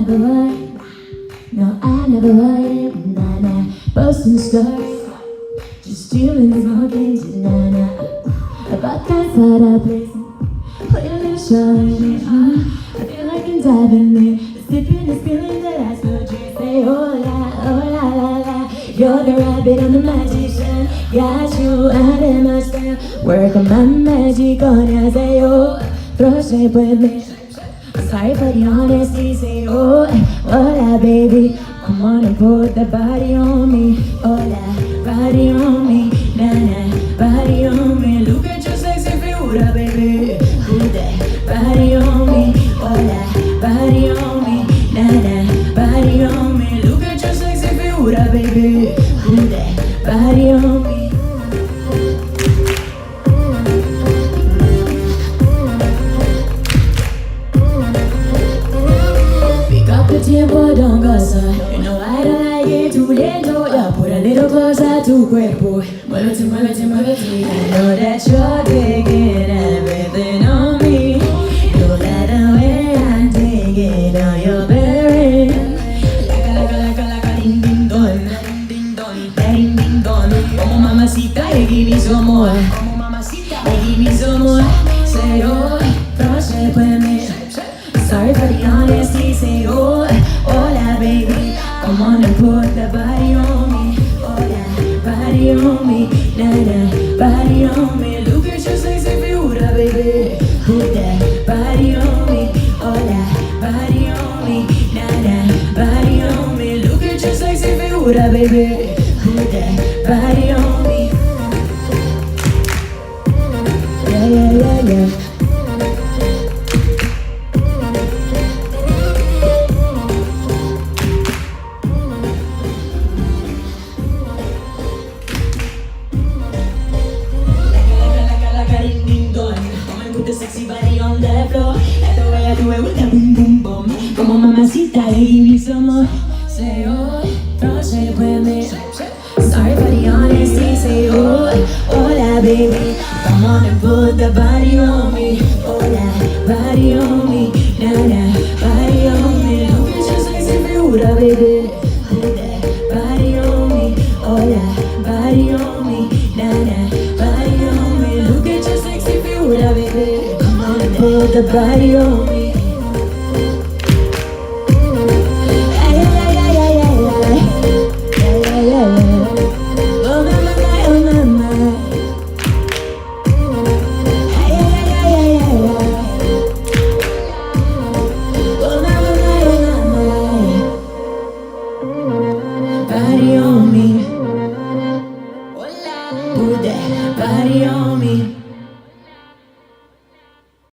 never would. No, I never would. Nah, nah. Posting stories, just doing small things. Nah, nah. About that side of place, put a little shot in it. I feel like I'm diving in, sipping this feeling that I still drink. Say, oh la la la. You're the rabbit, I'm the magician. Got you out of my spell. Work on my magic on ya. Say, oh, throw shape with me. Sorry for the honesty. Say, oh, hola, baby. Come on and put the body on me. Hola, body on me. Nah, nah, body on me. Look at your sexy figura, baby. Put that body on me. Hola, body on me. Nah, nah, body on me. Look at your sexy figura, baby. Put that body on me. Tiempo don't goza. You know I don't like it too lento. Yeah, put a little closer to cuerpo. Muévete, muévete, muévete. I know that you're digging everything on me. You like the way I dig it on your berry. Like, ding ding don, ding don, ding ding don. Como mamacita, you give me some more. Como mamacita, you give me some more. Say oh, proche with me. Sorry for the honesty, say oh, hola baby. Come on and put the body on me. Hola, body on me. Nah, nah, body on me. Look at your sexy figura, baby. Put that body on me. Hola, body on me. Nah, nah, body on me. Look at your sexy figura, baby. Put that body on me. Yeah, yeah, yeah, yeah. Put the sexy body on the floor. Like the way I do it with that boom boom boom. Como mamacita, give me some more. Say oh, don't shape with me. Sorry for the honesty. Say oh, hola baby. Come on and put the body on me. Hola, body on me. Nah nah, body on me. Look at your sexy figura, baby. Put that body on me. Hola, body on me. Nah nah, body on me. Look at your sexy figura, baby. Come on and put the body on me. Body on me. Put that body on me.